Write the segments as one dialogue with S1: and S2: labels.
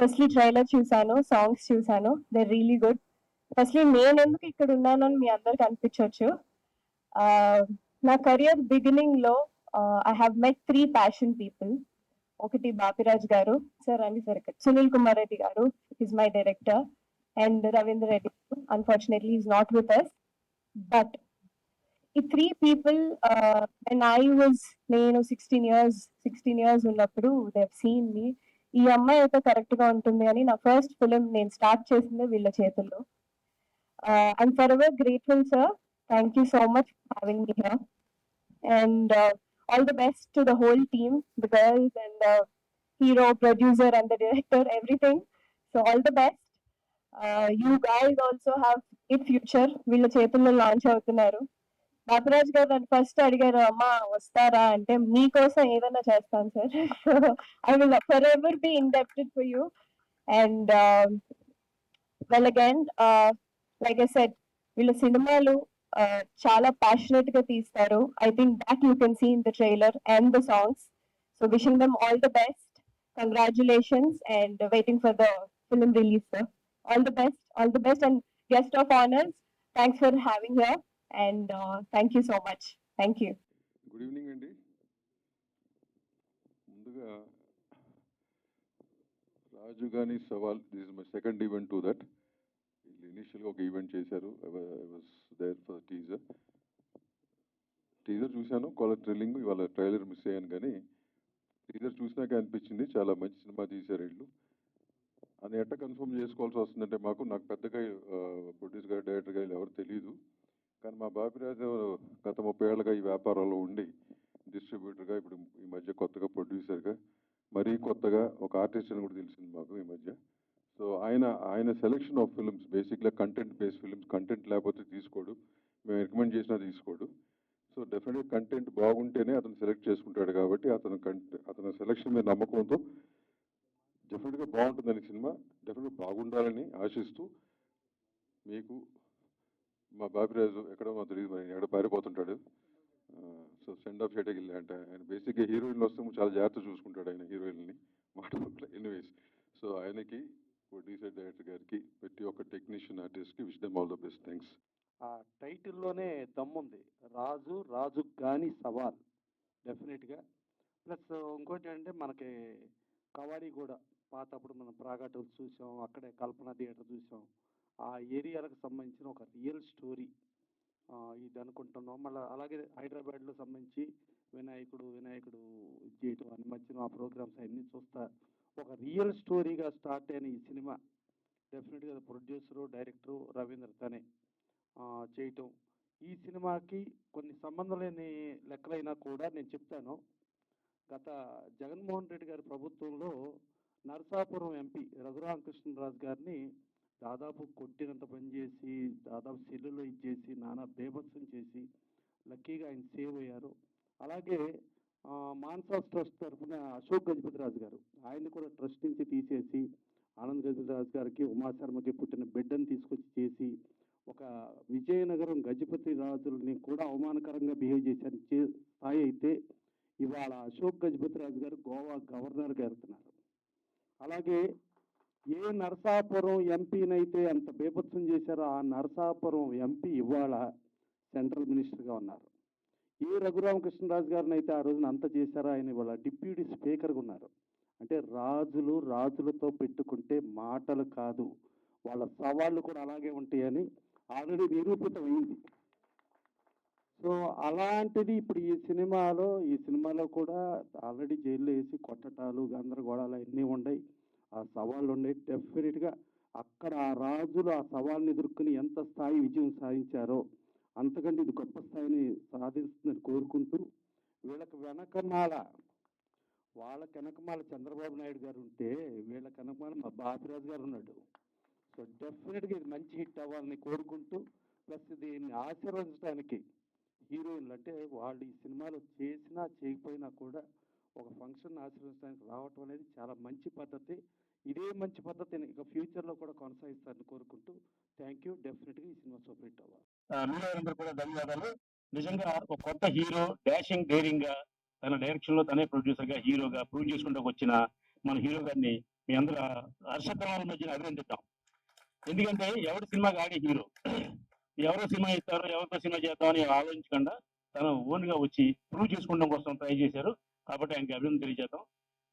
S1: Firstly trailer చూసాను, songs చూసాను, they really good. Firstly నేను ఎందుకు ఇక్కడ ఉన్నానని మీ అందరికి అనిపించవచ్చు. నా కెరియర్ బిగినింగ్ లో I have met 3 passion people. ఒకటి బాపిరాజ్ గారు, సార్ అండి సార్ ఇక్కడ సునీల్ కుమార్ రెడ్డి గారు is my director, and Ravindra Reddy unfortunately is not with us. But ఈ 3 పీపుల్ అండ్ ఐ వాజ్ నేను 16 years ఉన్నప్పుడు దే హావ్ సీన్ మీ. ఈ అమ్మాయి అయితే కరెక్ట్ గా ఉంటుంది అని నా ఫస్ట్ ఫిలిం నేను స్టార్ట్ చేసింది వీళ్ళ చేతుల్లో. I'm for ever grateful sir. Thank you so much for having me here. And all the best to the whole team, the girls and the hero, producer and the director, everything. So all the best. You guys also have a future. వీళ్ళ చేతుల్లో launch అవుతున్నారు. బాపిరాజ్ గారు నన్ను first అడిగారు, అమ్మా వస్తారా అంటే మీకోసం ఏదైనా చేస్తాను sir. So I will forever be indebted for you. And well again like I said, వీళ్ళ సినిమాలు చాలా ప్యాషనెట్ గా తీస్తారు. I think that you can see in the trailer and the songs. So wishing them all the best. Congratulations and waiting for the film release, sir. All the best, all the best. And guest of honors, thanks for having here. And thank you so much. Thank you.
S2: Good evening అండి. ముందుగా Raju Gani Savaal, this is my second event to that. వీళ్ళు ఇనిషియల్గా ఒక event చేశారు, I was there for teaser చూశాను, collar thrilling. ఇవాళ trailer miss అయ్యాను, కానీ టీజర్ చూసినాక అనిపించింది చాలా మంచి సినిమా తీశారు వీళ్ళు అని. ఎట్ట కన్ఫర్మ్ చేసుకోవాల్సి వస్తుందంటే నాకు పెద్దగా ప్రొడ్యూసర్ గారు, డైరెక్టర్ గారు ఎవరు తెలియదు. కానీ మా బాపిరాజు గత 30 ఏళ్ళుగా ఈ వ్యాపారంలో ఉండి డిస్ట్రిబ్యూటర్గా, ఇప్పుడు ఈ మధ్య కొత్తగా ప్రొడ్యూసర్గా, మరీ కొత్తగా ఒక ఆర్టిస్ట్ అని కూడా తెలిసింది మాకు ఈ మధ్య. సో ఆయన సెలెక్షన్ ఆఫ్ ఫిల్మ్స్ బేసిక్గా కంటెంట్ బేస్డ్ ఫిల్మ్స్. కంటెంట్ లేకపోతే తీసుకోడు, మేము రికమెండ్ చేసినా తీసుకోడు. సో డెఫినెట్గా కంటెంట్ బాగుంటేనే అతను సెలెక్ట్ చేసుకుంటాడు. కాబట్టి అతని సెలెక్షన్ మీద నమ్మకంతో డెఫినెట్గా బాగుంటుందని సినిమా డెఫినెట్గా బాగుండాలని ఆశిస్తూ, మీకు మా బాపిరాజు ఎక్కడో మాకు తెలియదు, మరి ఎక్కడ పారిపోతుంటాడు. సో సెండ్ ఆఫ్ చేయడానికి వెళ్ళి అంటే ఆయన బేసిక్గా హీరోయిన్లు వస్తే చాలా జాగ్రత్త చూసుకుంటాడు ఆయన హీరోయిన్ని మాట. ఎనీవేస్, సో ఆయనకి, ప్రొడ్యూసర్ డైరెక్టర్ గారికి, ప్రతి ఒక్క టెక్నీషియన్ ఆర్టిస్ట్కి wish them all the best. Thanks.
S3: ఆ టైటిల్లోనే దమ్ముంది, రాజు కానీ సవాల్ డెఫినెట్గా. ప్లస్ ఇంకోటి అంటే మనకి కవాడి కూడా పాతప్పుడు మనం ప్రాగటూరు చూసాం, అక్కడే కల్పన థియేటర్ చూసాం. ఆ ఏరియాలకు సంబంధించిన ఒక రియల్ స్టోరీ ఇది అనుకుంటున్నాం. మళ్ళీ అలాగే హైదరాబాద్లో సంబంధించి వినాయకుడు చేయటం అని మధ్యన ఆ ప్రోగ్రామ్స్ అన్నీ చూస్తా ఒక రియల్ స్టోరీగా స్టార్ట్ అయిన ఈ సినిమా డెఫినెట్గా ప్రొడ్యూసరు, డైరెక్టరు రవీంద్ర తనే చేయటం. ఈ సినిమాకి కొన్ని సంబంధం లేని లెక్కలైనా కూడా నేను చెప్తాను. గత జగన్మోహన్ రెడ్డి గారి ప్రభుత్వంలో నరసాపురం ఎంపీ రఘురామకృష్ణరాజు గారిని దాదాపు కొట్టినంత పనిచేసి, దాదాపు సెల్లులో ఇచ్చేసి, నానా బేభత్సం చేసి లక్కీగా ఆయన సేవ్ అయ్యారు. అలాగే మాన్సాస్ ట్రస్ట్ తరఫున అశోక్ గజపతిరాజు గారు, ఆయన్ని కూడా ట్రస్ట్ నుంచి తీసేసి ఆనంద్ గజపతిరాజు గారికి, ఉమాశర్మకి పుట్టిన బిడ్డను తీసుకొచ్చి చేసి ఒక విజయనగరం గజపతి రాజుల్ని కూడా అవమానకరంగా బిహేవ్ చేశారు స్థాయి అయితే ఇవాళ అశోక్ గజపతిరాజు గారు గోవా గవర్నర్గా వెళ్తున్నారు. అలాగే ఏ నరసాపురం ఎంపీనైతే అంత బేభత్సం చేశారో ఆ నరసాపురం ఎంపీ ఇవాళ సెంట్రల్ మినిస్టర్గా ఉన్నారు. ఏ రఘురామకృష్ణరాజు గారిని అయితే ఆ రోజున అంత చేశారో ఆయన ఇవాళ డిప్యూటీ స్పీకర్గా ఉన్నారు. అంటే రాజులతో పెట్టుకుంటే మాటలు కాదు, వాళ్ళ సవాళ్ళు కూడా అలాగే ఉంటాయని ఆల్రెడీ నిరూపితమైంది. సో అలాంటిది ఇప్పుడు ఈ సినిమాలో కూడా ఆల్రెడీ జైల్లో వేసి కొట్టటాలు, గందరగోళాలు అన్నీ ఉన్నాయి, ఆ సవాళ్ళు ఉన్నాయి. డెఫినెట్గా అక్కడ ఆ రాజులు ఆ సవాళ్ళని ఎదుర్కొని ఎంత స్థాయి విజయం సాధించారో అంతకంటే ఇది గొప్ప స్థాయిని సాధిస్తుందని కోరుకుంటూ, వాళ్ళకి వెనకమాల చంద్రబాబు నాయుడు గారు ఉంటే వీళ్ళకి వెనకమాల మా బాపిరాజు గారు ఉన్నాడు. సో డెఫినెట్గా ఇది మంచి హిట్ అవ్వాలని కోరుకుంటూ, ప్లస్ దీన్ని ఆశీర్వదించడానికి హీరోయిన్లు అంటే వాళ్ళు ఈ సినిమాలో చేసినా చేయకపోయినా కూడా ఒక ఫంక్షన్ ఆశీర్వదించడానికి రావటం అనేది చాలా మంచి పద్ధతి. ఇదే మంచి పద్ధతిని ఇక ఫ్యూచర్లో కూడా కొనసాగిస్తారని కోరుకుంటూ థ్యాంక్ యూ. డెఫినెట్గా ఈ సినిమా సూపర్ హిట్ అవ్వాలి.
S4: మీరందరూ కూడా ధన్యవాదాలు. నిజంగా ఒక కొత్త హీరో డాషింగ్ డేరింగ్ గా తన డైరెక్షన్ లో తనే ప్రొడ్యూసర్ గా హీరోగా ప్రూవ్ చేసుకుంటూ వచ్చిన మన హీరో గారిని మీ అందరూ హర్షధ్వానాల మధ్యన అభినందిద్దాం. ఎందుకంటే ఎవరి సినిమాకి ఆడే హీరో. ఎవరో సినిమా ఇస్తారు, ఎవరితో సినిమా చేద్దాం అని ఆలోచించకుండా తను ఓన్గా వచ్చి ప్రూవ్ చేసుకోవడం కోసం ట్రై చేశారు. కాబట్టి ఆయనకి అభినందన తెలియజేద్దాం.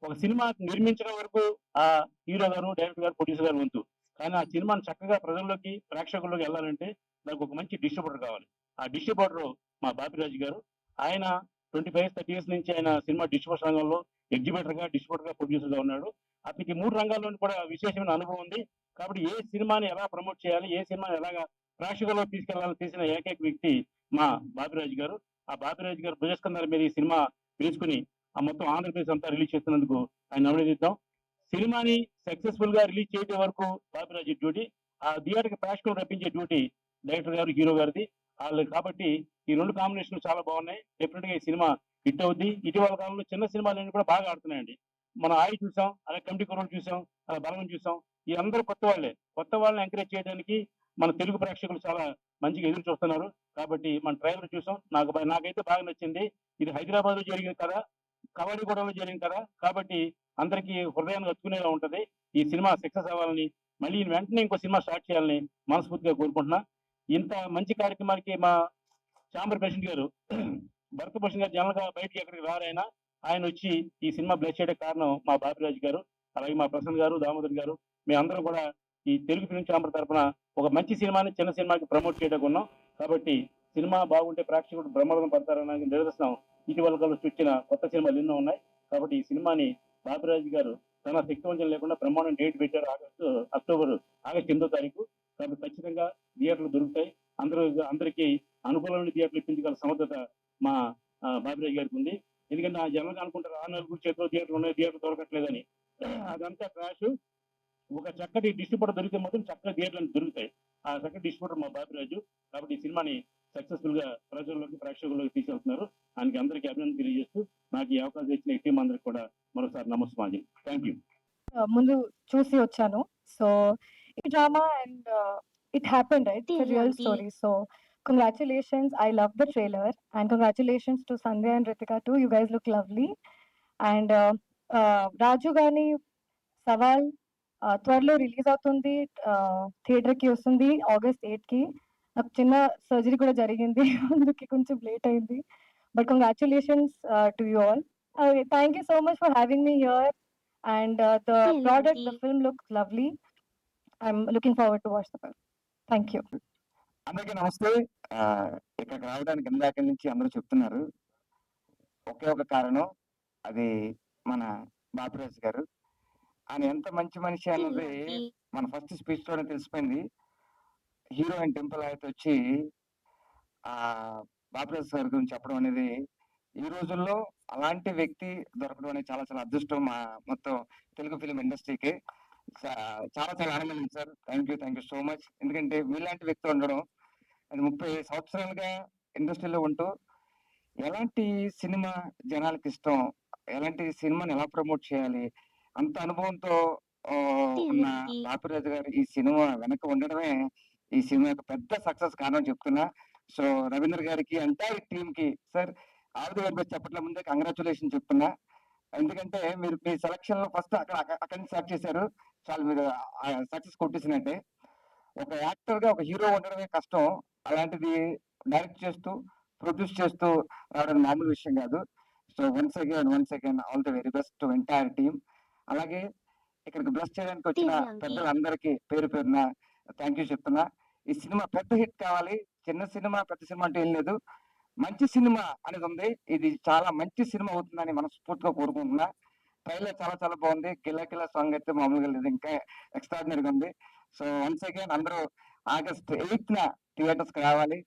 S4: ఒక సినిమా నిర్మించడం వరకు ఆ హీరో గారు, డైరెక్టర్ గారు, ప్రొడ్యూసర్ గారు వంతు. కానీ ఆ సినిమాని చక్కగా ప్రజల్లోకి, ప్రేక్షకుల్లోకి వెళ్ళాలంటే దానికి ఒక మంచి డిస్ట్రిబ్యూటర్ కావాలి. ఆ డిస్ట్రిబ్యూటర్ మా బాపిరాజు గారు. ఆయన 25, 30 ఇయర్స్ నుంచి ఆయన సినిమా డిస్ట్రిబ్యూషన్ రంగంలో ఎగ్జిబిటర్ గా, డిస్ట్రిబ్యూటర్ గా, ప్రొడ్యూసర్ గా ఉన్నాడు. అతనికి 3 రంగాల్లోనూ కూడా విశేషమైన అనుభవం ఉంది. కాబట్టి ఏ సినిమాని ఎలా ప్రమోట్ చేయాలి, ఏ సినిమాని ఎలాగా ప్రేక్షకుల్లోకి తీసుకెళ్లాలని తీసిన ఏకైక వ్యక్తి మా బాపిరాజు గారు. ఆ బాపిరాజు గారు భుజస్కంధాల మీద ఈ సినిమా వేసుకుని ఆ మొత్తం ఆంధ్రప్రదేశ్ అంతా రిలీజ్ చేస్తున్నందుకు ఆయన అభినందిద్దాం. సినిమాని సక్సెస్ఫుల్ గా రిలీజ్ చేయడం వరకు బాపిరాజు డ్యూటీ, ఆ థియేటర్కి ప్రేక్షకులు రప్పించే డ్యూటీ డైరెక్టర్ గారు, హీరో గారిది. వాళ్ళు కాబట్టి ఈ 2 కాంబినేషన్లు చాలా బాగున్నాయి. డెఫినెట్ గా ఈ సినిమా హిట్ అవుద్ది. ఇటీవల కాలంలో చిన్న సినిమాలన్నీ కూడా బాగా ఆడుతున్నాయండి. మనం ఆయి చూసాం, అలాగే కమిటీ కుర్రోళ్ళు చూసాం, బలగం చూసాం. ఈ అందరూ కొత్త వాళ్ళే. కొత్త వాళ్ళని ఎంకరేజ్ చేయడానికి మన తెలుగు ప్రేక్షకులు చాలా మంచిగా ఎదురు చూస్తున్నారు. కాబట్టి మన ట్రైలర్ చూసాం. నాకైతే బాగా నచ్చింది. ఇది హైదరాబాద్ లో జరిగిన కదా, కవాడిగూడలో జరిగిన కదా. కాబట్టి అందరికీ హృదయాన్ని హత్తుకునేలా ఉంటది. ఈ సినిమా సక్సెస్ అవ్వాలని, మళ్ళీ వెంటనే ఇంకో సినిమా స్టార్ట్ చేయాలని మనస్ఫూర్తిగా కోరుకుంటున్నా. ఇంత మంచి కార్యక్రమానికి మా చాంబర్ ప్రెసిడెంట్ గారు భరతభూషణ్ గారు జనరల్ గా బయటికి ఎక్కడికి రారైనా ఆయన వచ్చి ఈ సినిమా బ్లెస్ చేయడానికి కారణం మా బాపిరాజు గారు, అలాగే మా ప్రసన్న గారు, దామోదర్ గారు. మేమందరం కూడా ఈ తెలుగు ఫిల్మ్ చాంబర్ తరఫున ఒక మంచి సినిమాని చిన్న సినిమాకి ప్రమోట్ చేయడానికి ఉన్నాం. కాబట్టి సినిమా బాగుంటే ప్రేక్షకుడు బ్రహ్మరథం పడతారని నిదర్శనం ఇటీవల కాలంలో వచ్చిన కొత్త సినిమాలు ఎన్నో ఉన్నాయి. కాబట్టి ఈ సినిమాని బాపిరాజు గారు తన శక్తివంచన లేకుండా బ్రహ్మాండం డేట్ పెట్టారు. ఆగస్టు 8వ తారీఖు. కాబట్టి ఖచ్చితంగా థియేటర్లు దొరుకుతాయి. అందరికీ అనుకూలమైన థియేటర్లు ఇప్పించగల సమర్థత మా బాపిరాజు గారికి ఉంది. ఎందుకంటే ఆ జనంగా అనుకుంటారు 6 నెలల చేతిలో థియేటర్లు ఉన్నాయి, థియేటర్ దొరకట్లేదని. అదంతా ట్రాష్. ఒక చక్కటి డిస్ట్రిబ్యూటర్ దొరికితే మాత్రం చక్కగా థియేటర్లు దొరుకుతాయి. ఆ చక్కటి డిస్ట్రిబ్యూటర్ మా బాపిరాజు. కాబట్టి ఈ సినిమాని సక్సెస్ఫుల్ గా ప్రజల్లోకి, ప్రేక్షకుల్లోకి తీసుకెళ్తున్నారు. ఆయనకి అందరికీ అభినందన తెలియజేస్తూ నాకు ఈ అవకాశం ఇచ్చిన ఈ టీం అందరికి కూడా మరోసారి నమస్కారం. Thank you.
S1: ముందు చూసి వచ్చాను. సో ఈ drama and it happened, right? It's real story. So congratulations. I love the trailer and congratulations to Sandhya and Ritika too. You guys look lovely. And రాజు గాని సవాల్ త్వరలో రిలీజ్ అవుతుంది. థియేటర్ కి వస్తుంది August 8 కి. నాకు చిన్న సర్జరీ కూడా జరిగింది అందుకే కొంచెం లేట్ అయింది. But congratulations to you all. Thank you so much for having me here. And the product, the film looks lovely. I'm looking forward to watch the film. Thank you.
S5: అందరికీ నమస్తే. ఇక్కడికి రావడానికి ఇందాక నుంచి అందరూ చెప్తున్నారు. ఒకే ఒక కారణం, అది మన బాపిరాజు గారు. ఆయన ఎంత మంచి మనిషి అన్నది మన ఫస్ట్ స్పీచ్ లోనే తెలిసిపోయింది. హీరోయిన్ టెంపుల్ అయితే వచ్చి ఆ బాపిరాజు గారి గురించి చెప్పడం అనేది ఈ రోజుల్లో అలాంటి వ్యక్తి దొరకడం అనేది చాలా చాలా అదృష్టం మా మొత్తం తెలుగు ఫిలిం ఇండస్ట్రీకి. చాలా చాలా ఆనందం sir. Thank you so much. ఎందుకంటే మీలాంటి వ్యక్తి ఉండడం, అది 30 సంవత్సరాలుగా ఇండస్ట్రీలో ఉంటూ ఎలాంటి సినిమా జనాలకి ఇష్టం, ఎలాంటి సినిమాని ఎలా ప్రమోట్ చేయాలి, అంత అనుభవంతో ఉన్న బాపిరాజు గారు ఈ సినిమా వెనక ఉండడమే ఈ సినిమా యొక్క పెద్ద సక్సెస్ కారణం చెప్తున్నా. సో రవీంద్ర గారికి, ఎంటైర్ టీమ్ కి సార్ ఆవిడ గారికి చెప్పట్ల ముందే కంగ్రాచులేషన్ చెప్తున్నా. ఎందుకంటే మీరు మీ సెలక్షన్ లో ఫస్ట్ అక్కడి నుంచి స్టార్ట్ చేశారు. చాలా మీరు సక్సెస్ కొట్టేసినట్టే. ఒక యాక్టర్ గా ఒక హీరో ఉండడమే కష్టం. అలాంటిది డైరెక్ట్ చేస్తూ, ప్రొడ్యూస్ చేస్తూ రావడం మామూలు విషయం కాదు. So once again all the very best to entire team. అలాగే ఇక్కడికి బ్లెస్ చేయడానికి వచ్చిన పెద్దలందరికీ పేరు పేరున థ్యాంక్ యూ చెప్తున్నా. ఈ సినిమా పెద్ద హిట్ కావాలి. చిన్న సినిమా, పెద్ద సినిమా అంటే ఏం లేదు. మంచి సినిమా అనేది ఉంది. ఇది చాలా మంచి సినిమా అవుతుందని మనస్ఫూర్తిగా కోరుకుంటున్నా. ట్రైలర్ చాలా చాలా బాగుంది. కిలా సాంగ్ అయితే మామూలుగా లేదు, ఇంకా ఎక్స్ట్రాడినరీగా ఉంది. సో వన్స్ అగైన్ అందరూ August 8న థియేటర్స్ కి రావాలి.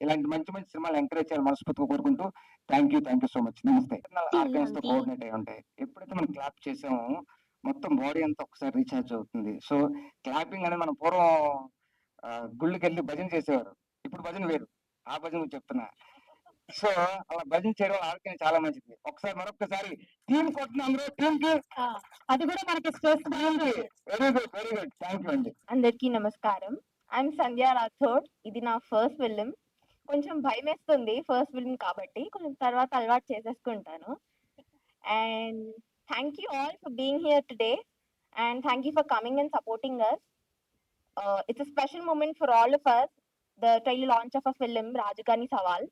S5: ఇలాంటి మంచి మంచి సినిమాలు ఎంకరేజ్ చేయాలి మనస్ఫూర్తిగా కోరుకుంటూ థ్యాంక్ యూ సో మచ్. నమస్తే. ఆర్గన్స్ తో కోఆర్డినేట్ అయి ఉంటాయి. ఎప్పుడైతే మనం క్లాప్ చేసామో మొత్తం బాడీ అంతా ఒకసారి రీఛార్జ్ అవుతుంది. సో క్లాపింగ్ అనేది మనం పూర్వం గుళ్ళకి వెళ్ళి భజన చేసేవారు. ఇప్పుడు భజన వేరు. ఆ భజన చెప్తున్నా. సో అలా భజన చేయడం ఆరోగ్యం చాలా మంచిది. ఒకసారి మరొకసారి టీం కొట్టిన అందరూ టీం కి
S1: అది కూడా మనకి stress
S5: very good thank you అండి.
S6: అందరికీ నమస్కారం. ఐఎమ్ సంధ్య రాథోడ్. ఇది నా ఫస్ట్ ఫిలిం. కొంచెం భయం వేస్తుంది ఫస్ట్ ఫిలిం కాబట్టి, కొంచెం తర్వాత అలవాటు చేసేసుకుంటాను. And thank you all for being here today. and thank you for coming and supporting us. It's a special moment for all of us, the trailer launch of a film, Rajugani Sawal.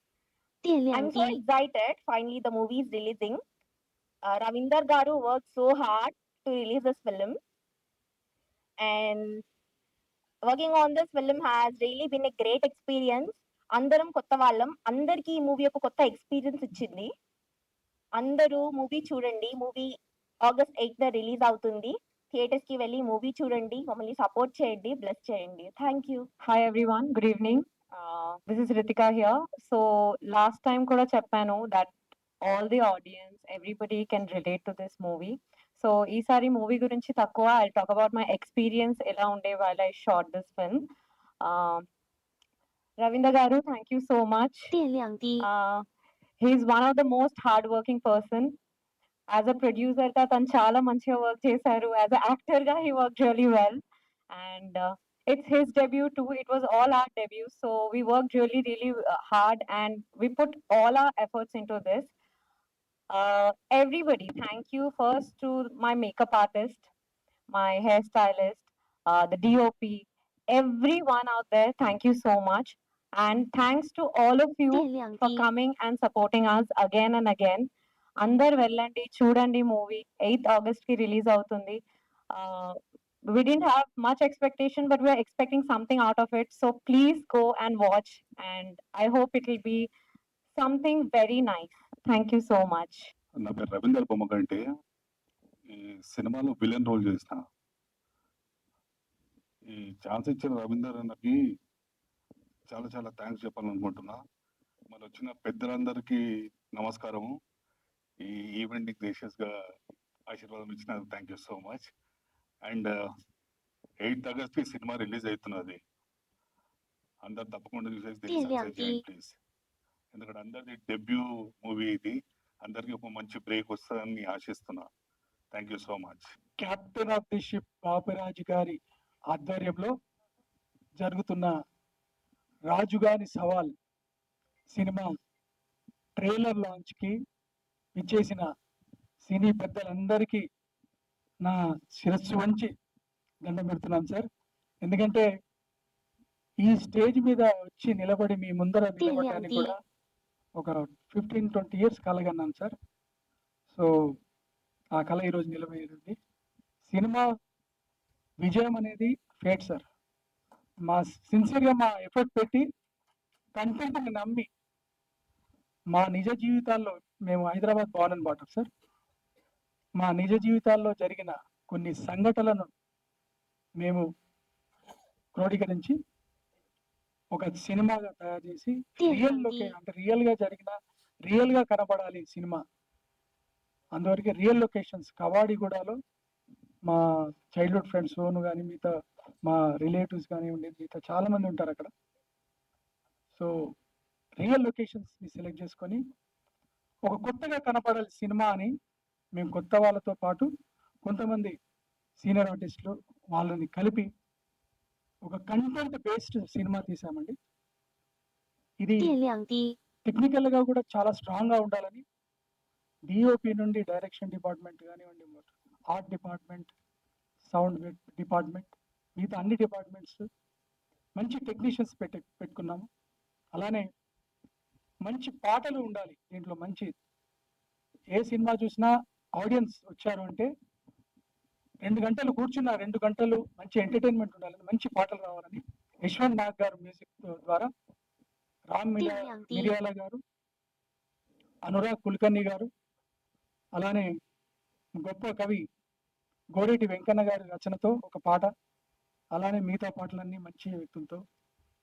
S6: I'm so excited. Finally, the movie is releasing. Ravinder Garu worked so hard to release this film, and working on this film has really been a great experience. అందరం కొత్త వాళ్ళం, అందరికీ ఈ movie ఒక కొత్త experience ఇచ్చింది. అందరూ movie చూడండి. మూవీ August 8th రిలీజ్ అవుతుంది. థియేటర్స్ కి వెళ్ళి మూవీ చూడండి, మమ్మల్ని సపోర్ట్ చేయండి, బ్లెస్ చేయండి. Thank you.
S1: Hi everyone, good evening. This is Ritika here. So last time kuda cheppanu that all the audience, everybody can relate to this movie. So ఈసారి movie గురించి తక్కువ, I'll talk about my experience ఎలా ఉండే while I shot this film. Ravinder Garu, thank you so much. He's one of the most hardworking person. As a producer గా తను చాలా మంచిగా work చేశారు. As a actor గా he worked really well. And it's his debut too. It was all our debut. So we worked really hard and we put all our efforts into this. Everybody, thank you first to my makeup artist, my hairstylist, the DOP, everyone out there, thank you so much. And thanks to all of you for coming and supporting us again and again. అందరు వెళ్ళండి, చూడండి movie. 8th August కి release అవుతుంది. We didn't have much expectation, but we are expecting something out of it. So please go and watch, and I hope it will be something very nice. Thank you so much.
S7: నా పేరు రవీందర్ బొమ్మగంటి. ఈ సినిమాలో villain role చేసిన. ఈ chance ఇచ్చిన రవీందర్ అన్నకి చాలా చాలా థ్యాంక్స్ చెప్పాలనుకుంటున్నా. మరి వచ్చిన పెద్దలందరికీ నమస్కారము. ఈ ఈవెంట్కి గ్రేషియస్గా ఆశీర్వాదం ఇచ్చిన thank you so much. And 8th August cinema release అవుతున్నది. అందరు తప్పకుండా చూసేసి ప్లీజ్. ఎందుకంటే అందరిది డెబ్యూ మూవీ ఇది. అందరికీ ఒక మంచి బ్రేక్ వస్తుందని ఆశిస్తున్నా. Thank you so much.
S8: Captain of the ship Bapiraju గారి ఆధ్వర్యంలో జరుగుతున్న రాజుగాని సవాల్ సినిమా ట్రైలర్ లాంచ్కి ఇచ్చేసిన సినీ పెద్దలందరికీ నా శిరస్సు వంచి దండం పెడుతున్నాను సార్. ఎందుకంటే ఈ స్టేజ్ మీద వచ్చి నిలబడి మీ ముందర నిలబడడానికి కూడా ఒక 15-20 years కలగన్నాను సార్. సో ఆ కళ ఈరోజు నిలబడింది. సినిమా విజయం అనేది ఫేట్ సార్. మా సిన్సియర్గా మా ఎఫర్ట్ పెట్టి కంటెంట్ని నమ్మి మా నిజ జీవితాల్లో, మేము Hyderabad born and bottom sir, మా నిజ జీవితాల్లో జరిగిన కొన్ని సంఘటనలను మేము క్రోడీకరించి ఒక సినిమాగా తయారు చేసి రియల్గా జరిగిన, రియల్గా కనబడాలి సినిమా. అందువరకు రియల్ లొకేషన్స్ కవాడిగూడలో మా చైల్డ్హుడ్ ఫ్రెండ్స్ సోను కానీ మిగతా మా రిలేటివ్స్ కానివ్వండి, మిగతా చాలామంది ఉంటారు అక్కడ. సో రియల్ లొకేషన్స్ని సెలెక్ట్ చేసుకొని ఒక కొత్తగా కనపడాలి సినిమా అని మేము కొత్త వాళ్ళతో పాటు కొంతమంది సీనియర్ ఆర్టిస్టులు వాళ్ళని కలిపి ఒక కంటెంట్ బేస్డ్ సినిమా తీసామండి. ఇది టెక్నికల్గా కూడా చాలా స్ట్రాంగ్గా ఉండాలని డిఓపి నుండి డైరెక్షన్ డిపార్ట్మెంట్ కానివ్వండి, ఆర్ట్ డిపార్ట్మెంట్, సౌండ్ డిపార్ట్మెంట్, మిగతా అన్ని డిపార్ట్మెంట్స్ మంచి టెక్నీషియన్స్ పెట్టుకున్నాము. అలానే మంచి పాటలు ఉండాలి దీంట్లో. మంచి ఏ సినిమా చూసినా ఆడియన్స్ వచ్చారు అంటే 2 గంటలు కూర్చున్న 2 గంటలు మంచి ఎంటర్టైన్మెంట్ ఉండాలని, మంచి పాటలు రావాలని యశ్వంత్ నాగ్ గారు మ్యూజిక్ ద్వారా, రామ్ మిరియాల గారు, అనురాగ్ కుల్కర్ణి గారు, అలానే గొప్ప కవి గోరేటి వెంకన్న గారి రచనతో ఒక పాట, అలానే మిగతా పాటలన్నీ మంచి వ్యక్తులతో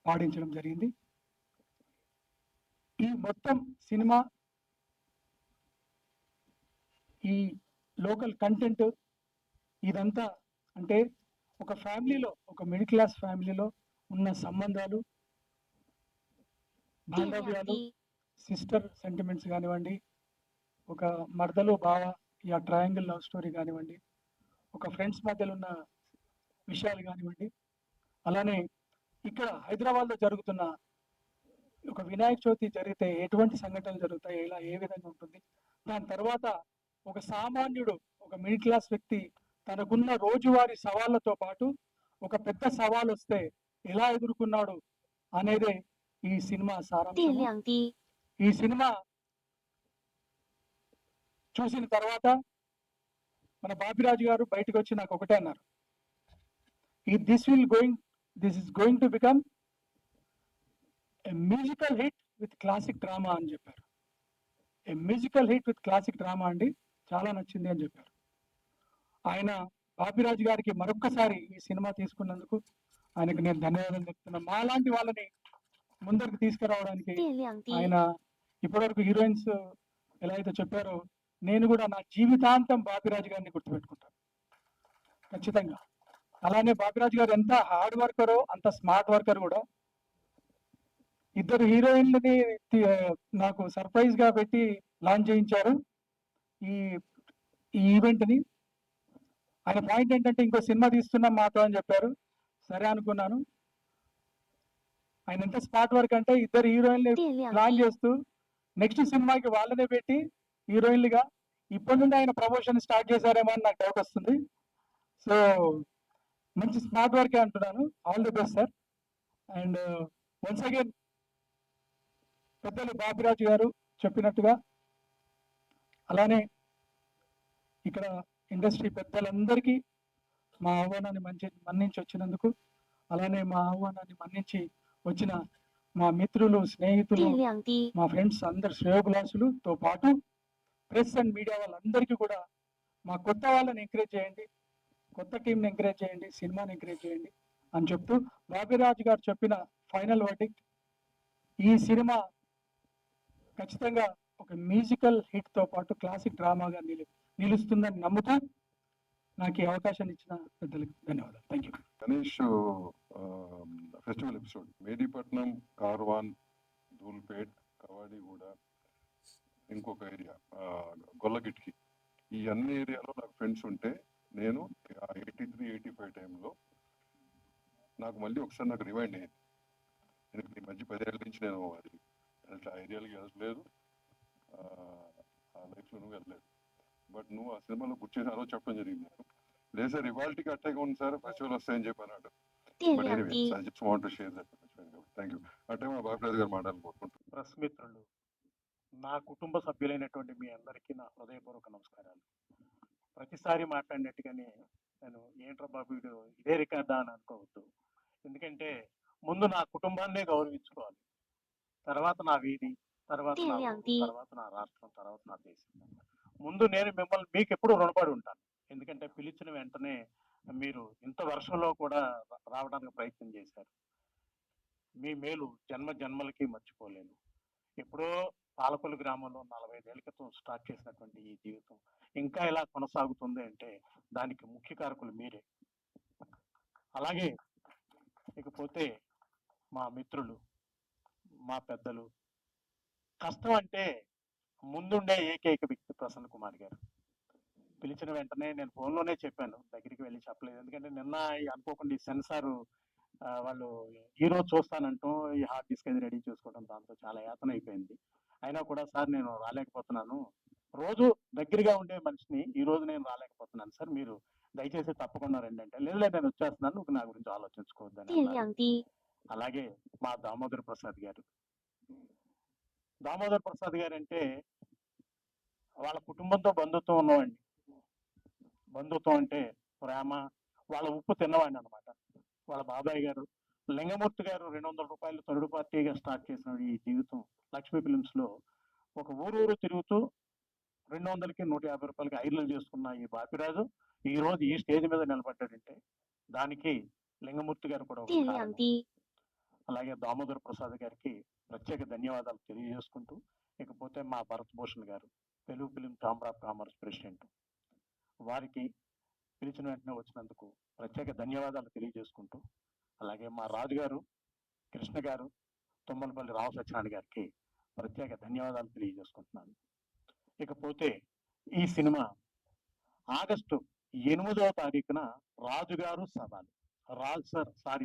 S8: పాడించడం జరిగింది. ఈ మొత్తం సినిమా, ఈ లోకల్ కంటెంట్ ఇదంతా అంటే ఒక ఫ్యామిలీలో, ఒక మిడిల్ క్లాస్ ఫ్యామిలీలో ఉన్న సంబంధాలు, బాంధవ్యాలు, సిస్టర్ సెంటిమెంట్స్ కానివ్వండి, ఒక మరదలు బావ ఈ ట్రయాంగిల్ లవ్ స్టోరీ కానివ్వండి, ఒక ఫ్రెండ్స్ మధ్యలో ఉన్న విషయాలు కానివ్వండి, అలానే ఇక్కడ హైదరాబాద్లో జరుగుతున్న ఒక వినాయక చవితి జరిగితే ఎటువంటి సంఘటనలు జరుగుతాయి, ఇలా ఏ విధంగా ఉంటుంది, దాని తర్వాత ఒక సామాన్యుడు, ఒక మిడిల్ క్లాస్ వ్యక్తి తనకున్న రోజువారీ సవాళ్లతో పాటు ఒక పెద్ద సవాల్ వస్తే ఎలా ఎదుర్కొన్నాడు అనేదే ఈ సినిమా సారాంశం. ఈ సినిమా చూసిన తర్వాత మన బాపిరాజు గారు బయటకు వచ్చి నాకు ఒకటే అన్నారు, this is going to become a musical hit with classic drama అని చెప్పారు. ఏ musical hit with classic drama అండి, చాలా నచ్చింది అని చెప్పారు. ఆయన బాపిరాజు గారికి మరొక్కసారి ఈ సినిమా తీసుకున్నందుకు ఆయనకు నేను ధన్యవాదాలు చెప్తున్నా. మాలాంటి వాళ్ళని ముందరికి తీసుకురావడానికి ఆయన ఇప్పటివరకు హీరోయిన్స్ ఎలా అయితే చెప్పారో, నేను కూడా నా జీవితాంతం బాపిరాజు గారిని గుర్తుపెట్టుకుంటాను ఖచ్చితంగా. అలానే బాపిరాజు గారు ఎంత హార్డ్ వర్కరో అంత స్మార్ట్ వర్కర్ కూడా. ఇద్దరు హీరోయిన్లని నాకు సర్ప్రైజ్ గా పెట్టి లాంచ్ చేయించారు ఈ ఈవెంట్ ని. ఆయన పాయింట్ ఏంటంటే ఇంకో సినిమా తీస్తున్నాం మాతో అని చెప్పారు. సరే అనుకున్నాను. ఆయన ఎంత స్మార్ట్ వర్క్ అంటే ఇద్దరు హీరోయిన్లు ప్లాన్ చేస్తూ నెక్స్ట్ సినిమాకి వాళ్ళనే పెట్టి హీరోయిన్లుగా ఇప్పటి నుండి ఆయన ప్రమోషన్ స్టార్ట్ చేశారేమో అని నాకు డౌట్ వస్తుంది. సో మంచి స్మార్ట్ వర్కే అంటున్నాను. All the best sir. And once again పెద్దలు బాపిరాజు గారు చెప్పినట్టుగా, అలానే ఇక్కడ ఇండస్ట్రీ పెద్దలందరికీ మా ఆహ్వానాన్ని మన్నించి వచ్చినందుకు, అలానే మా ఆహ్వానాన్ని మన్నించి వచ్చిన మా మిత్రులు, స్నేహితులు, మా ఫ్రెండ్స్ అందరు శ్రేయోభిలాషులతో పాటు ప్రెస్ అండ్ మీడియా వాళ్ళందరికీ కూడా మా కొత్త వాళ్ళని ఎంకరేజ్ చేయండి, కొత్త టీంని ఎంకరేజ్ చేయండి, సినిమాని ఎంకరేజ్ చేయండి అని చెప్తూ బాపిరాజు గారు చెప్పిన ఫైనల్ వర్డిక్ట్, ఈ సినిమా ఖచ్చితంగా ఒక మ్యూజికల్ హిట్ తో పాటు క్లాసిక్ డ్రామాగా నిలుస్తుందని నమ్ముతూ నాకు ఈ అవకాశాన్ని ఇచ్చిన పెద్దలకు ధన్యవాదాలు. Thank you.
S2: Ganesh festival episode Medipatnam, Karwan, Dhoolpet, Kavadiguda, ఇంకొక ఏరియా గొల్లగిట్కి, ఈ అన్ని ఏరియాలో నాకు ఫ్రెండ్స్ ఉంటే నేను 83-85 టైంలో నాకు మళ్ళీ ఒకసారి నాకు రిమైండ్ అయ్యింది. ఎందుకంటే ఈ మధ్య 10 ఏళ్ళ నుంచి నేను అది ఆ ఏరియాలకి వెళ్ళలేదు, ఆ లైఫ్లో నువ్వు వెళ్ళలేదు. బట్ నువ్వు ఆ సినిమాలో గుర్తు చేసి ఆ రోజు చెప్పడం జరిగింది. లేదు సార్ ఇవాళకి అట్టాగా ఉంది సార్, ఫెస్టివల్ వస్తాయని చెప్పి అన్నాడు. But anyway I just want to share that. Thank you. ఆ టైం మా బాపిరాజు గారు మాట్లాడుకుంటున్నాను.
S4: ప్రెస్ మిత్రులు, నా కుటుంబ సభ్యులైనటువంటి మీ అందరికీ నా హృదయపూర్వక నమస్కారాలు. ప్రతిసారి మాట్లాడినట్టుగానే నేను ఏంట్రా బాబు వీడు ఇదే రికార్డా అని అనుకోవద్దు. ఎందుకంటే ముందు నా కుటుంబాన్నే గౌరవించుకోవాలి, తర్వాత నా వీధి, తర్వాత నా ఊరు, తర్వాత నా రాష్ట్రం, తర్వాత నా దేశం. ముందు నేను మిమ్మల్ని మీకు ఎప్పుడు రుణపడి ఉంటాను. ఎందుకంటే పిలిచిన వెంటనే మీరు ఇంత వర్షంలో కూడా రావడానికి ప్రయత్నం చేశారు. మీ మేలు జన్మ జన్మలకి మర్చిపోలేను. ఎప్పుడో పాలకొల్లు గ్రామంలో 45 ఏళ్ల క్రితం స్టార్ట్ చేసినటువంటి ఈ జీవితం ఇంకా ఇలా కొనసాగుతుంది అంటే దానికి ముఖ్య కారకులు మీరే. అలాగే ఇకపోతే మా మిత్రులు, మా పెద్దలు, కష్టం అంటే ముందుండే ఏకైక వ్యక్తి ప్రసన్న కుమార్ గారు. పిలిచిన వెంటనే నేను ఫోన్లోనే చెప్పాను, దగ్గరికి వెళ్ళి చెప్పలేదు. ఎందుకంటే నిన్న అనుకోకుండా ఈ సెన్సార్ వాళ్ళు ఈరోజు చూస్తానంటూ ఈ హార్డ్ డిస్క్ అది రెడీ చేసుకోవడం, దాంతో చాలా యాతన అయిపోయింది. అయినా కూడా సార్ నేను రాలేకపోతున్నాను, రోజు దగ్గరగా ఉండే మనిషిని ఈ రోజు నేను రాలేకపోతున్నాను సార్, మీరు దయచేసి తప్పకుండా రండి అంటే, లేదు నేను వచ్చేస్తున్నాను, నువ్వు నా గురించి ఆలోచించుకోవద్దని. అలాగే మా దామోదర్ ప్రసాద్ గారు. దామోదర్ ప్రసాద్ గారు అంటే వాళ్ళ కుటుంబంతో బంధుత్వం ఉన్నవాడిని. బంధుత్వం అంటే ప్రేమ, వాళ్ళ ఉప్పు తిన్నవాడిని అనమాట. వాళ్ళ బాబాయ్ గారు లింగమూర్తి గారు 200 రూపాయలు థర్డ్ పార్టీగా స్టార్ట్ చేసిన ఈ జీవితం లక్ష్మీ ఫిలిమ్స్ లో ఒక ఊరూరు తిరుగుతూ 200కి 150 రూపాయలకి ఐర్లు చేసుకున్న ఈ బాపిరాజు ఈ రోజు ఈ స్టేజ్ మీద నిలబడ్డాడంటే దానికి లింగమూర్తి గారు కూడా ఒక కారణం. అలాగే దామోదర్ ప్రసాద్ గారికి ప్రత్యేక ధన్యవాదాలు తెలియజేసుకుంటూ, ఇకపోతే మా భరత్ భూషణ్ గారు Telugu film chamber of commerce president, వారికి పిలిచిన వెంటనే వచ్చినందుకు ప్రత్యేక ధన్యవాదాలు తెలియజేసుకుంటూ, అలాగే మా రాజు గారు, కృష్ణ గారు, తుమ్మలపల్లి రావు సత్యనారాయణ గారికి ప్రత్యేక ధన్యవాదాలు తెలియజేసుకుంటున్నాను. ఇకపోతే ఈ సినిమా ఆగస్టు 8వ తారీఖున రాజుగారు సవాలు,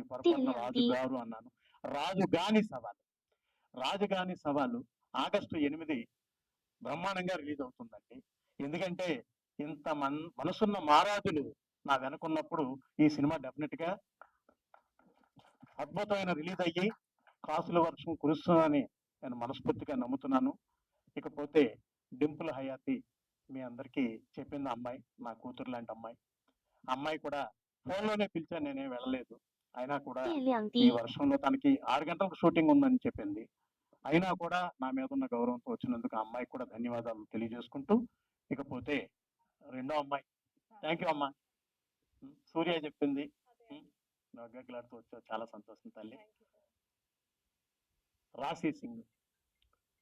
S4: పొరపాటున రాజుగారు అన్నాను, రాజుగాని సవాలు, రాజుగాని సవాలు ఆగస్టు 8 బ్రహ్మాండంగా రిలీజ్ అవుతుందండి. ఎందుకంటే ఇంత మనసున్న మహారాజులు నా వెనకున్నప్పుడు ఈ సినిమా డెఫినెట్గా అద్భుతమైన రిలీజ్ అయ్యి కాసుల వర్షం కురుస్తుందని నేను మనస్ఫూర్తిగా నమ్ముతున్నాను. ఇకపోతే డింపుల్ హయాతి మీ అందరికీ చెప్పింది అమ్మాయి, నా కూతురు లాంటి అమ్మాయి. అమ్మాయి కూడా ఫోన్లోనే పిలిచాను, నేనేం వెళ్ళలేదు. అయినా కూడా ఈ వర్షంలో తనకి 6 గంటలకు షూటింగ్ ఉందని చెప్పింది. అయినా కూడా నా మీద ఉన్న గౌరవంతో వచ్చినందుకు ఆ అమ్మాయికి కూడా ధన్యవాదాలు తెలియజేసుకుంటూ, ఇకపోతే రెండో అమ్మాయి, థ్యాంక్ యూ అమ్మా. సూర్య చెప్పింది, నగ్గలాడుతూ వచ్చావు, చాలా సంతోషం తల్లి. రాశి సింగ్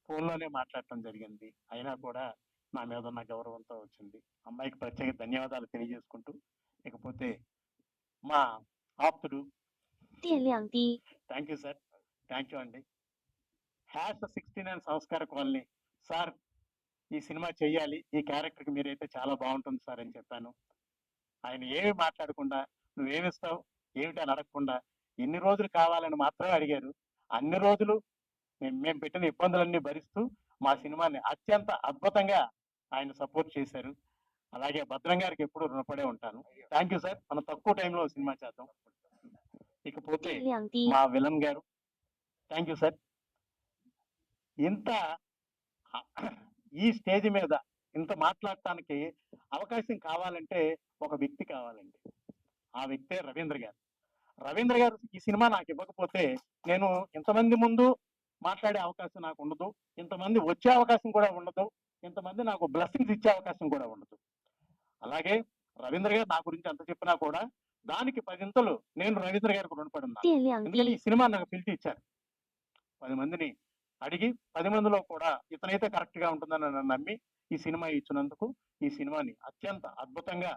S4: ఫోన్లోనే మాట్లాడటం జరిగింది, అయినా కూడా నా మీద ఉన్న గౌరవంతో వచ్చింది. అమ్మాయికి ప్రత్యేక ధన్యవాదాలు తెలియజేసుకుంటూ, ఇకపోతే మా ఆప్తుడు, thank you sir, thank you అండి. #69 సంస్కార కాలనీ సార్, ఈ సినిమా చెయ్యాలి, ఈ క్యారెక్టర్కి మీరైతే చాలా బాగుంటుంది సార్ అని చెప్పాను. ఆయన ఏమి మాట్లాడకుండా, నువ్వేమిస్తావు ఏమిటి అని అడగకుండా ఎన్ని రోజులు కావాలని మాత్రమే అడిగారు. అన్ని రోజులు మేము పెట్టిన ఇబ్బందులన్నీ భరిస్తూ మా సినిమాని అత్యంత అద్భుతంగా ఆయన సపోర్ట్ చేశారు. అలాగే భద్రం గారికి ఎప్పుడు రుణపడే ఉంటాను. థ్యాంక్ యూ సార్, మనం తక్కువ టైంలో సినిమా చేద్దాం. ఇకపోతే మా విలన్ గారు, థ్యాంక్ యూ సార్. ఇంత ఈ స్టేజ్ మీద ఇంత మాట్లాడటానికి అవకాశం కావాలంటే ఒక వ్యక్తి కావాలండి. ఆ వ్యక్తే రవీంద్ర గారు. రవీంద్ర గారు ఈ సినిమా నాకు ఇవ్వకపోతే నేను ఇంతమంది ముందు మాట్లాడే అవకాశం నాకు ఉండదు, ఇంతమంది వచ్చే అవకాశం కూడా ఉండదు, ఇంతమంది నాకు బ్లెస్సింగ్స్ ఇచ్చే అవకాశం కూడా ఉండదు. అలాగే రవీంద్ర గారు నా గురించి ఎంత చెప్పినా కూడా దానికి 10 నేను రవీంద్ర గారికి రుణపడి ఉన్నాను. ఎందుకంటే ఈ సినిమా నాకు పిలిచి ఇచ్చారు. 10 మందిని అడిగి 10 మందిలో కూడా ఇతనైతే కరెక్ట్ గా ఉంటుందని నన్ను నమ్మి ఈ సినిమా ఇచ్చినందుకు ఈ సినిమాని అత్యంత అద్భుతంగా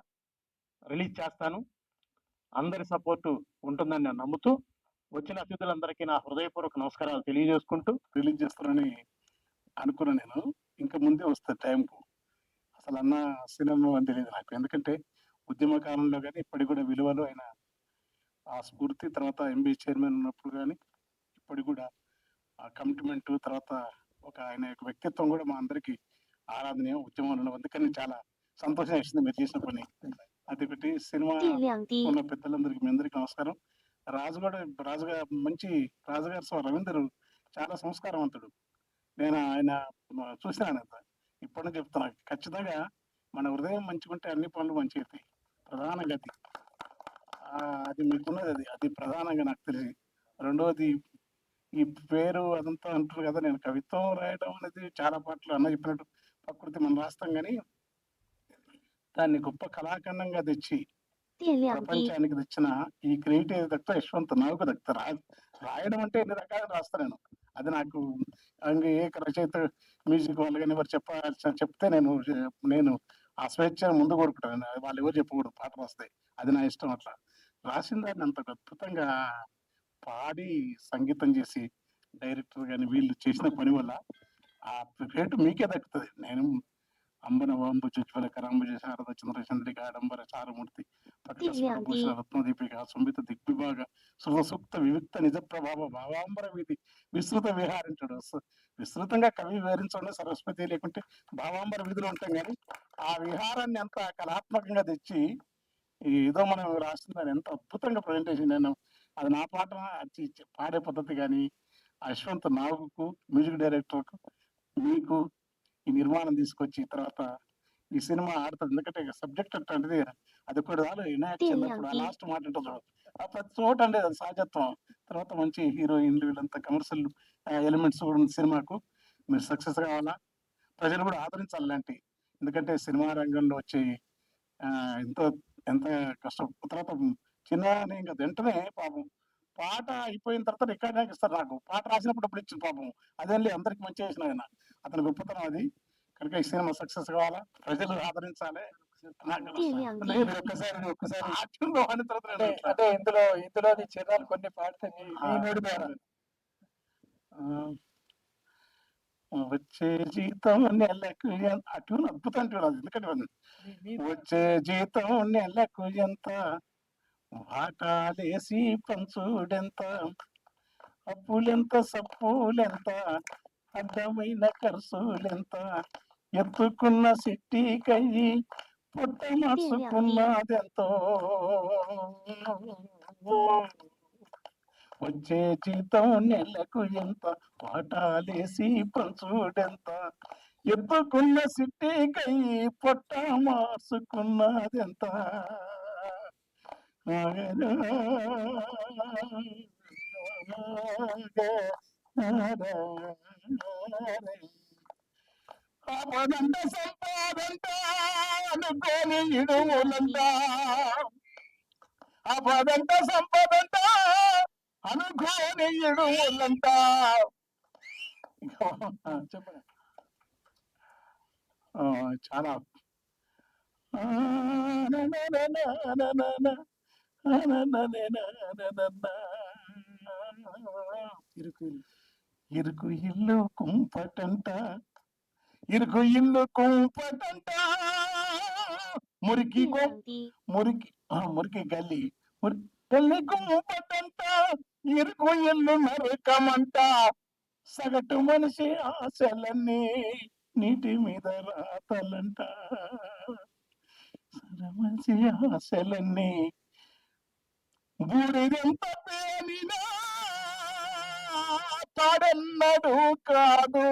S4: రిలీజ్ చేస్తాను. అందరి సపోర్టు ఉంటుందని నేను నమ్ముతూ, వచ్చిన అతిథులందరికీ నా హృదయపూర్వక నమస్కారాలు తెలియజేసుకుంటూ,
S7: రిలీజ్ చేస్తారని అనుకున్నా. నేను ఇంకా ముందే వస్తా టైంకు. అసలు అన్న సినిమా అని తెలియదు నాకు, ఎందుకంటే ఉద్యమ కాలంలో కానీ ఇప్పటికి కూడా విలువలు ఆయన ఆ స్ఫూర్తి, తర్వాత ఎంబీ చైర్మన్ ఉన్నప్పుడు కానీ ఇప్పటికి కూడా ఆ కమిట్మెంట్, తర్వాత ఒక ఆయన యొక్క వ్యక్తిత్వం కూడా మా అందరికి ఆరాధనీయం ఉద్యమంలో. అందుకని చాలా సంతోషం వేసింది మీరు చేసిన పని. అదొకటి. సినిమా ఉన్న పెద్దలందరికీ మీ అందరికీ నమస్కారం. రాజుగారు రవీందర్ చాలా సంస్కారవంతుడు. నేను ఆయన చూసినాను, ఇప్పటి నుంచి చెప్తున్నా, ఖచ్చితంగా మన హృదయం మంచిగుంటే అన్ని పనులు మంచి అవుతాయి. ప్రధాన గతి అది మీకున్నది, అది ప్రధానంగా నాకు తెలిసి. రెండవది, ఈ పేరు అదంతా అంటారు కదా, నేను కవిత్వం రాయడం అనేది చాలా పాటలు అన్న చెప్పినట్టు ప్రకృతి మనం రాస్తాం, కానీ దాన్ని గొప్ప కళాఖండంగా తెచ్చి ప్రపంచానికి తెచ్చిన ఈ క్రెడిట్ ఏది దక్తా యశ్వంత్ నాకు దక్తా. రాయడం అంటే ఎన్ని రకాలుగా రాస్తా నేను. అది నాకు ఏ రచయిత మ్యూజిక్ వాళ్ళు కానీ ఎవరు చెప్తే నేను ఆ స్వేచ్ఛ ముందు కోరుకుంటాను. వాళ్ళు ఎవరు చెప్పకూడదు పాట రాస్తే, అది నా ఇష్టం. అట్లా రాసిన దాన్ని అంత అద్భుతంగా పాడి సంగీతం చేసి డైరెక్టర్ కానీ వీళ్ళు చేసిన పని వల్ల ఆ క్రెడిట్ మీకే దక్కుతుంది. నేను అంబన వాంబు జ్వల కరాంబుజ శారద చంద్రచంద్రిక ఆడంబర చారుమూర్తి పక్షభూషణ రత్నదీపిక సుంబిత దిగ్విభాగ సుఖసూక్త వివిక్త నిజ ప్రభావ భావాంబర వీధి విస్తృత విహారించడు. విస్తృతంగా కవి వివరించడం సరస్వతి, లేకుంటే భావాంబర వీధిలో ఉంటాం, కానీ ఆ విహారాన్ని అంత కళాత్మకంగా తెచ్చి ఏదో మనం రాస్తుందని ఎంత అద్భుతంగా ప్రజెంటేషన్. నేను అది నా పాట పాడే పద్ధతి కానీ యశ్వంత్ నాగుకు, మ్యూజిక్ డైరెక్టర్కు, మీకు ఈ నిర్మాణం తీసుకొచ్చి తర్వాత ఈ సినిమా ఆడుతుంది. ఎందుకంటే సబ్జెక్ట్ అంటే అది కూడా వినాయక చిన్నప్పుడు ఆ లాస్ట్ మాట ఉంటుంది, ఆ ప్రతి చోట అంటే అది సహజత్వం. తర్వాత మంచి హీరోయిన్లు వీళ్ళంతా కమర్షియల్ ఎలిమెంట్స్ కూడా ఉంది సినిమాకు. మీరు సక్సెస్ కావాలా, ప్రజలు కూడా ఆదరించాలి లాంటి. ఎందుకంటే సినిమా రంగంలో వచ్చి ఎంతో ఎంత కష్టం. తర్వాత చిన్న ఇంకా వెంటనే పాపం పాట అయిపోయిన తర్వాత రికార్డ్ ఇస్తారు. నాకు పాట రాసినప్పుడు అప్పుడు ఇచ్చిన పాపం అదేం లేదు, అందరికి మంచి చేసిన ఆయన. అతని గొప్పతనం అది. కనుక ఈ సినిమా సక్సెస్ కావాలా, ప్రజలు ఆదరించాలి.
S8: అంటే ఇందులో చిరాలు కొన్ని పాడితే
S7: వచ్చే జీతం నెలకు అటు అద్భుతం అంటున్నారు. ఎందుకంటే వచ్చే జీతం నెలకు ఎంత, వాటాలేసి పంచుడెంత, అప్పులెంత సప్పులెంత, అడ్డమైన ఖర్చులెంత, ఎత్తుకున్న సిట్టి కయ్యి
S4: పొట్ట మార్చుకున్నదెంతో వచ్చే జీతం నెలకు ఎంత వాటాలేసి పంచుడెంత ఎత్తుకున్న సిట్టికై పొట్ట మార్చుకున్నదెంత ఆపదంట సంపాదంట అనుకోని ఇడుములంట ఆపదంట సంపదంట అనుకోని ఇడుములంట చెప్పండి చాలా ఇరుకు ఇల్లు కుంపటంట ఇరుకు ఇల్లు కుంపటంట మురికి మురికి గల్లి గల్లి కుంపటంట ఇరుకు ఇల్లు నరకమంట సగటు మనిషి ఆశలన్నీ నీటి మీద రాతలంట మనిషి ఆశలన్నీ బూడిదెంత పేలినా తాడన్నడు కాదు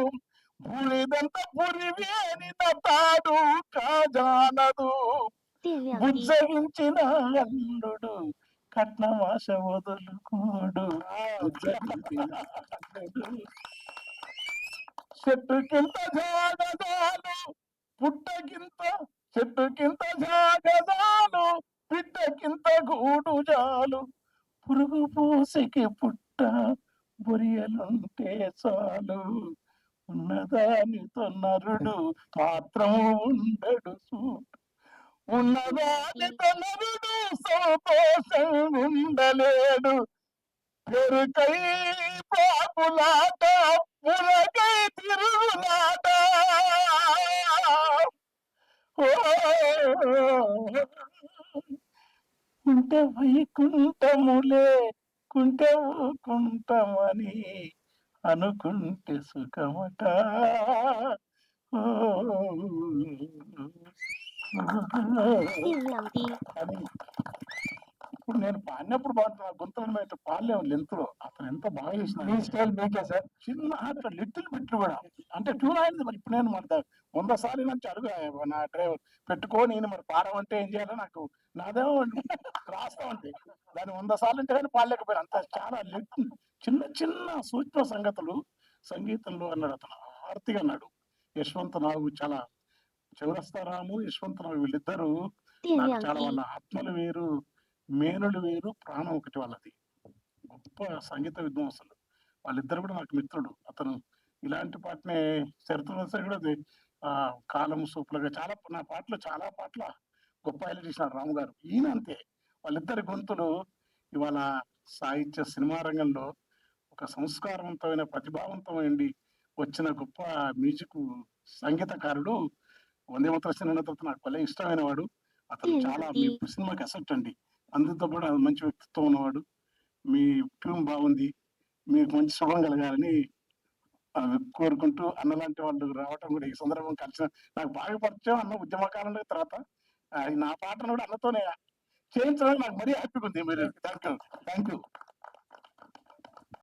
S4: బూడిదంత పురివేనిన తాడు కాజానదు బుజ్జగించిన అల్లుడు కట్నమాశ వదులుకోడు చెట్టుకింత జాగదాలు పుట్టకింత చెట్టుకింత జాగదాలు పిట్టకింత గూడు జాలు పురుగు పూసికి పుట్ట బొరియలుంటే చాలు ఉన్నదానితో నరుడు మాత్రం ఉండడు ఉన్నదానితో నరుడు సంతోషం ఉండలేడు పెరుకై పాపులాట పురకై తిరుగులాట ఉంటే వైకుంఠములే కుంటే కుంటమని అనుకుంటే సుఖమట అని ఇప్పుడు నేను పాడినప్పుడు బాగుంటున్నా గొంతులు మేము పాడలేము లెంత్లో అతను ఎంత బాగా చేసిన స్టైల్ మీకే సార్ చిన్న అట్లా లిటిల్ బిట్లు కూడా అంటే ట్యూన్ అయింది మరి ఇప్పుడు నేను మరి 100 సార్లు నుంచి అడుగు నా డ్రైవర్ పెట్టుకో నేను మరి పాడమంటే ఏం చేయాలో నాకు నాదేమో రాస్తామంటే దాన్ని 100 సార్లు అంటే కానీ పాడలేకపోయాను అంత చాలా చిన్న చిన్న సూక్ష్మ సంగతులు సంగీతంలో అన్నాడు అతను ఆర్తిగా అన్నాడు యశ్వంత్ నాగు చాలా చౌరస్తారాము యశ్వంత్ నాగు వీళ్ళిద్దరూ నాకు చాలా వాళ్ళ ఆత్మలు వేరు మేనులు వేరు ప్రాణం ఒకటి వాళ్ళది గొప్ప సంగీత విద్వాంసులు వాళ్ళిద్దరు కూడా నాకు మిత్రుడు అతను ఇలాంటి పాటనే చరిత్ర కూడా కాలం సూపులుగా చాలా నా పాటలు చాలా పాటల గొప్ప హైలైట్ చేసినాడు రాము గారు ఈయన అంతే వాళ్ళిద్దరి గొంతులు ఇవాళ సాహిత్య సినిమా రంగంలో ఒక సంస్కారవంతమైన ప్రతిభావంతమైంది వచ్చిన గొప్ప మ్యూజిక్ సంగీతకారుడు వందేమాతర సినిమా తర్వాత నాకు భలే ఇష్టమైన వాడు అతను చాలా మీ సినిమాకి అసెప్ట్ అండి అందుతో కూడా మంచి వ్యక్తిత్వం ఉన్నవాడు మీ ట్యూన్ బాగుంది మీకు మంచి శుభం కలగాలని కోరుకుంటూ అన్నలాంటి వాళ్ళు రావటం కూడా ఈ సందర్భం కలిసిన నాకు బాగా పరిచయం అన్న ఉద్యమకాలంలో తర్వాత నా పాటను కూడా అన్నతోనే చేయించడానికి నాకు మరీ హ్యాపీగా ఉంది మీరు థ్యాంక్ యూ